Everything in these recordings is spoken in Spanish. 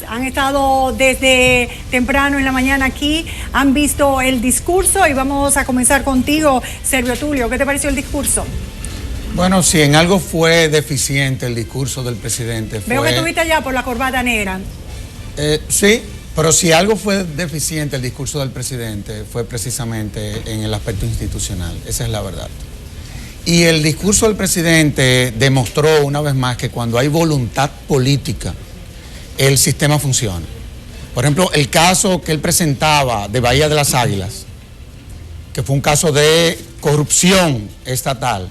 Han estado desde temprano en la mañana aquí, han visto el discurso y vamos a comenzar contigo, Servio Tulio. ¿Qué te pareció el discurso? Bueno, si en algo fue deficiente el discurso del presidente fue... Veo que estuviste allá por la corbata negra. Sí, pero si algo fue deficiente el discurso del presidente fue precisamente en el aspecto institucional, esa es la verdad. Y el discurso del presidente demostró una vez más que cuando hay voluntad política, el sistema funciona. Por ejemplo, el caso que él presentaba de Bahía de las Águilas, que fue un caso de corrupción estatal,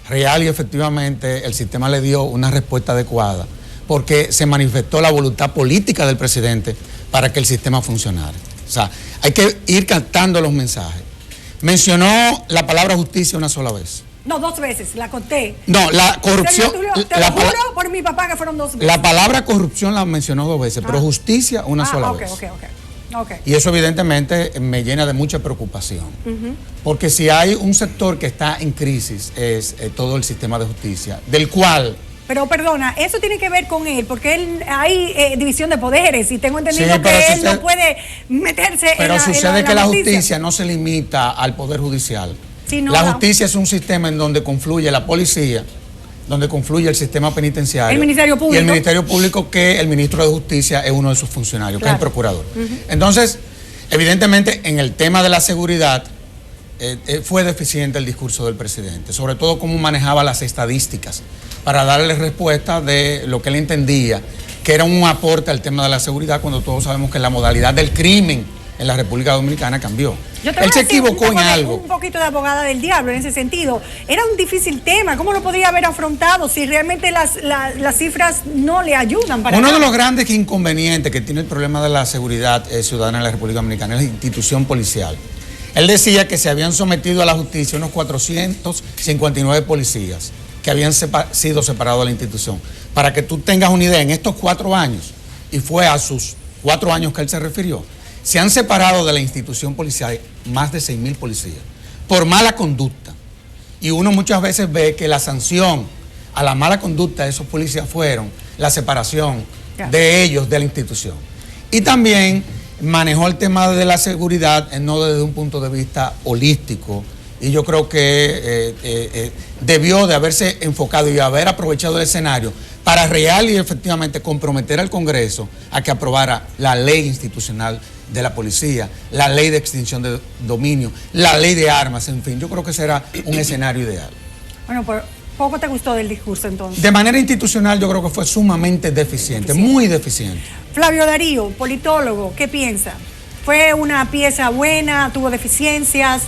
real y efectivamente el sistema le dio una respuesta adecuada, porque se manifestó la voluntad política del presidente para que el sistema funcionara. O sea, hay que ir captando los mensajes. Mencionó la palabra justicia una sola vez. No, 2 veces, la conté. No, la corrupción... Te lo juro por mi papá que fueron 2 veces. La palabra corrupción la mencionó 2 veces, pero justicia una sola vez. Okay. Y eso evidentemente me llena de mucha preocupación. Porque si hay un sector que está en crisis es todo el sistema de justicia, del cual... Pero perdona, eso tiene que ver con él, porque hay división de poderes y tengo entendido sí, que él no puede meterse en la Pero sucede que la justicia no se limita al poder judicial. Sí, no, la justicia es un sistema en donde confluye la policía, donde confluye el sistema penitenciario. El Ministerio Público. Y el Ministerio Público, que el ministro de Justicia es uno de sus funcionarios, claro, que es el procurador. Entonces, evidentemente, en el tema de la seguridad, fue deficiente el discurso del presidente, sobre todo cómo manejaba las estadísticas para darle respuesta de lo que él entendía que era un aporte al tema de la seguridad, cuando todos sabemos que la modalidad del crimen en la República Dominicana cambió. Él se equivocó en algo. Un poquito de abogada del diablo en ese sentido. Era un difícil tema. ¿Cómo lo podía haber afrontado si realmente las cifras no le ayudan para Uno de los grandes inconvenientes que tiene el problema de la seguridad ciudadana en la República Dominicana es la institución policial. Él decía que se habían sometido a la justicia unos 459 policías que habían sido separados de la institución. Para que tú tengas una idea, en estos 4 años, y fue a sus 4 años que él se refirió, se han separado de la institución policial más de 6.000 policías por mala conducta. Y uno muchas veces ve que la sanción a la mala conducta de esos policías fueron la separación de ellos de la institución. Y también manejó el tema de la seguridad no desde un punto de vista holístico, y yo creo que debió de haberse enfocado y haber aprovechado el escenario para real y efectivamente comprometer al Congreso a que aprobara la ley institucional de la policía, la ley de extinción de dominio, la ley de armas, en fin, yo creo que ese era un escenario ideal. Bueno, pues poco te gustó del discurso entonces. De manera institucional yo creo que fue sumamente deficiente, muy deficiente. Flavio Darío, politólogo, ¿qué piensa? ¿Fue una pieza buena, tuvo deficiencias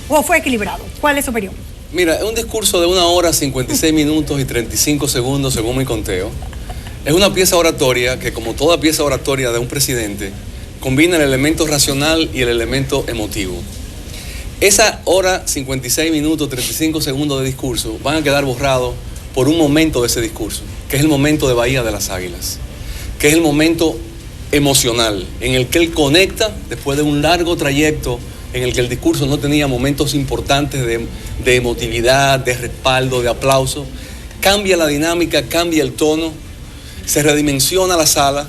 o fue equilibrado? ¿Cuál es su opinión? Mira, es un discurso de 1 hora, 56 minutos y 35 segundos según mi conteo. Es una pieza oratoria que, como toda pieza oratoria de un presidente, combina el elemento racional y el elemento emotivo. Esa hora, 56 minutos, 35 segundos de discurso van a quedar borrados por un momento de ese discurso, que es el momento de Bahía de las Águilas, que es el momento emocional, en el que él conecta después de un largo trayecto en el que el discurso no tenía momentos importantes de emotividad, de respaldo, de aplauso. Cambia la dinámica, cambia el tono, se redimensiona la sala,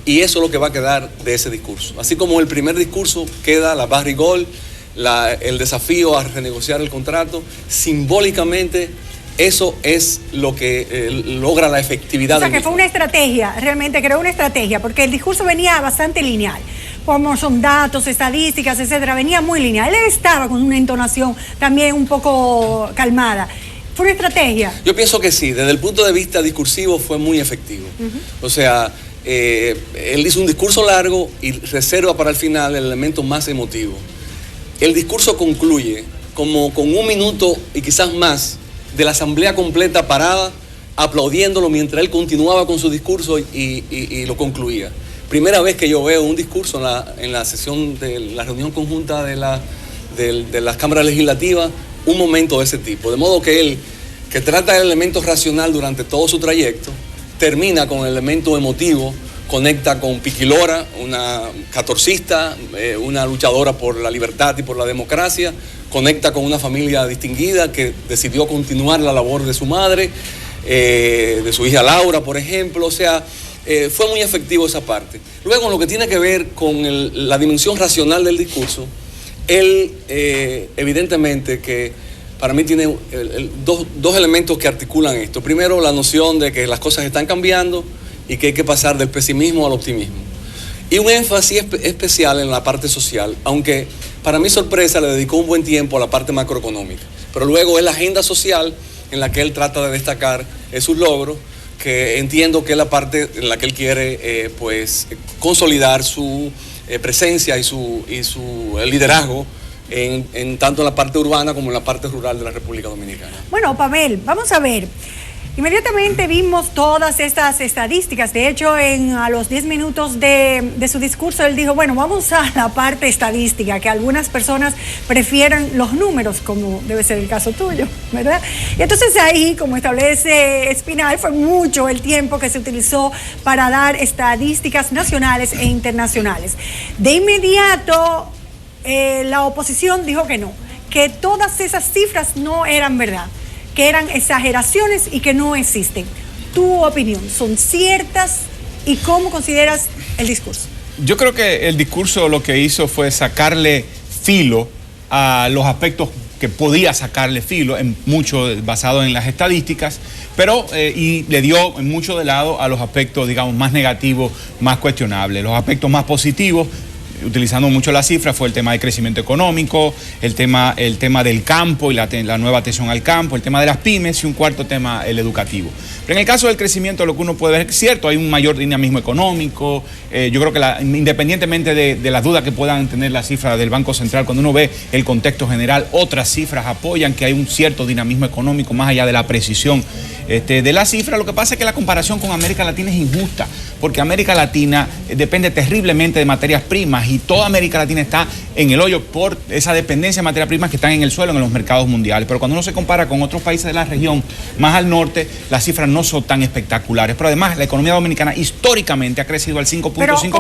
y eso es lo que va a quedar de ese discurso. Así como el primer discurso queda la barrigol, el desafío a renegociar el contrato, simbólicamente eso es lo que logra la efectividad. O sea, que fue una estrategia, realmente creó una estrategia, porque el discurso venía bastante lineal, como son datos, estadísticas, etcétera, venía muy lineal. Él estaba con una entonación también un poco calmada. ¿Fue una estrategia? Yo pienso que sí, desde el punto de vista discursivo fue muy efectivo. O sea, él hizo un discurso largo y reserva para el final el elemento más emotivo. El discurso concluye como con 1 minuto y quizás más de la asamblea completa parada, aplaudiéndolo mientras él continuaba con su discurso y lo concluía. Primera vez que yo veo un discurso en la sesión de la reunión conjunta de las cámaras legislativas, un momento de ese tipo. De modo que él, que trata el elemento racional durante todo su trayecto, termina con el elemento emotivo, conecta con Piquilora, una catorcista, una luchadora por la libertad y por la democracia, conecta con una familia distinguida que decidió continuar la labor de su madre, de su hija Laura, por ejemplo. O sea, fue muy efectivo esa parte. Luego, en lo que tiene que ver con la dimensión racional del discurso, él evidentemente que para mí tiene dos elementos que articulan esto. Primero, la noción de que las cosas están cambiando y que hay que pasar del pesimismo al optimismo. Y un énfasis especial en la parte social, aunque para mi sorpresa le dedicó un buen tiempo a la parte macroeconómica. Pero luego es la agenda social en la que él trata de destacar sus logros, que entiendo que es la parte en la que él quiere consolidar su presencia y su liderazgo en tanto en la parte urbana como en la parte rural de la República Dominicana. Bueno, Pavel, vamos a ver. Inmediatamente vimos todas estas estadísticas. De hecho, a los 10 minutos de su discurso, él dijo, bueno, vamos a la parte estadística, que algunas personas prefieren los números, como debe ser el caso tuyo, ¿verdad? Y entonces ahí, como establece Espinal, fue mucho el tiempo que se utilizó para dar estadísticas nacionales e internacionales. De inmediato, la oposición dijo que no, que todas esas cifras no eran verdad, que eran exageraciones y que no existen. ¿Tu opinión son ciertas y cómo consideras el discurso? Yo creo que el discurso lo que hizo fue sacarle filo a los aspectos que podía sacarle filo, en mucho basado en las estadísticas, pero y le dio en mucho de lado a los aspectos, digamos, más negativos, más cuestionables. Los aspectos más positivos, utilizando mucho la cifra, fue el tema del crecimiento económico, el tema del campo y la nueva atención al campo, el tema de las pymes y un cuarto tema, el educativo. Pero en el caso del crecimiento, lo que uno puede ver es cierto, hay un mayor dinamismo económico. Yo creo que independientemente de las dudas que puedan tener las cifras del Banco Central, cuando uno ve el contexto general, otras cifras apoyan que hay un cierto dinamismo económico más allá de la precisión de la cifra. Lo que pasa es que la comparación con América Latina es injusta, porque América Latina depende terriblemente de materias primas y toda América Latina está en el hoyo por esa dependencia de materias primas que están en el suelo en los mercados mundiales. Pero cuando uno se compara con otros países de la región, más al norte, las cifras no son tan espectaculares. Pero además, la economía dominicana históricamente ha crecido al 5.5%.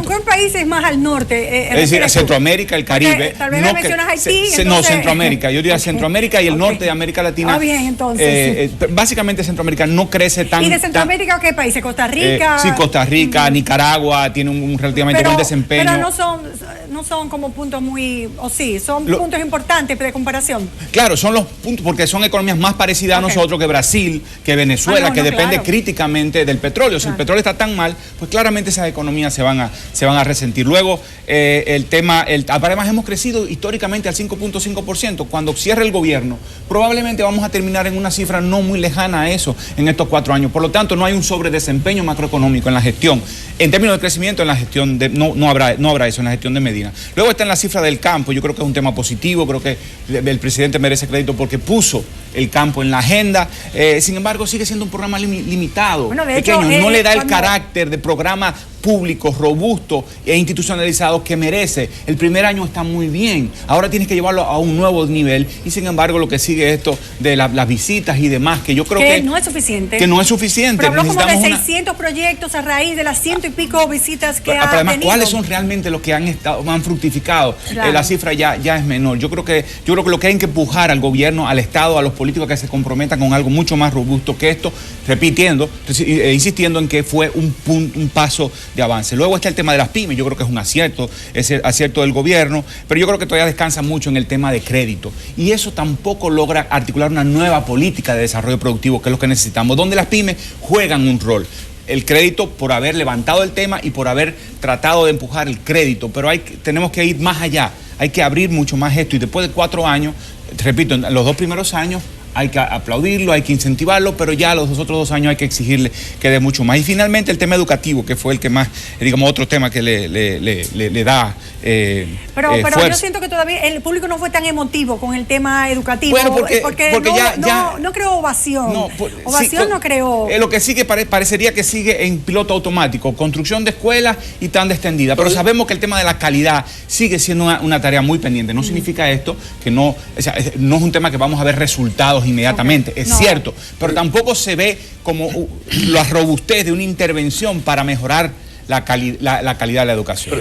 ¿Con qué países más al norte? Es decir, Centroamérica, el Caribe. Tal vez mencionas Haití. No, Centroamérica. Yo diría Centroamérica y el norte de América Latina. Ah, bien, entonces. Básicamente Centroamérica no crece tan... ¿Y de Centroamérica qué países? ¿Costa Rica? Sí, Costa Rica, Nicaragua, tiene un relativamente buen desempeño. Pero no son como puntos muy... O sí, son puntos importantes de comparación. Claro, son los puntos, porque son economías más parecidas a nosotros que Brasil, que Venezuela, que depende críticamente del petróleo. Si el petróleo está tan mal, pues claramente esas economías se van a resentir. Luego, además hemos crecido históricamente al 5.5%. Cuando cierre el gobierno, probablemente vamos a terminar en una cifra no muy lejana a eso en estos 4 años. Por lo tanto, no hay un sobredesempeño macroeconómico en la gestión. En términos de crecimiento, en la gestión no habrá eso en la gestión de Medina. Luego está en la cifra del campo. Yo creo que es un tema positivo. Creo que el presidente merece crédito porque puso el campo en la agenda. Sin embargo, sigue siendo un programa limitado, pequeño. No le da el carácter de programa público, robusto e institucionalizado que merece. El primer año está muy bien. Ahora tienes que llevarlo a un nuevo nivel y sin embargo lo que sigue es esto de las visitas y demás, que yo creo que no es suficiente. Que no es suficiente. Pero habló como de 600 proyectos a raíz de las 100 y pico visitas que ha además, tenido. ¿cuáles son realmente los que han fructificado? Claro. La cifra ya es menor. Yo creo que lo que hay que empujar al gobierno, al Estado, a los políticos que se comprometan con algo mucho más robusto que esto, insistiendo en que fue un paso de avance. Luego está el tema de las pymes. Yo creo que es un acierto, ese acierto del gobierno, pero yo creo que todavía descansa mucho en el tema de crédito. Y eso tampoco logra articular una nueva política de desarrollo productivo, que es lo que necesitamos, donde las pymes juegan un rol. El crédito por haber levantado el tema y por haber tratado de empujar el crédito, pero tenemos que ir más allá, hay que abrir mucho más esto y después de 4 años, repito, en los 2 primeros años hay que aplaudirlo, hay que incentivarlo, pero ya los otros 2 años hay que exigirle que dé mucho más. Y finalmente el tema educativo, que fue el que más, digamos, otro tema que le da pero yo siento que todavía el público no fue tan emotivo con el tema educativo, bueno, porque no creó ovación. No creó. Lo que sí que parecería que sigue en piloto automático, construcción de escuelas y tan extendida, pero sabemos que el tema de la calidad sigue siendo una tarea muy pendiente. No significa esto que no es un tema que vamos a ver resultados inmediatamente, es cierto, pero tampoco se ve como la robustez de una intervención para mejorar la calidad de la educación.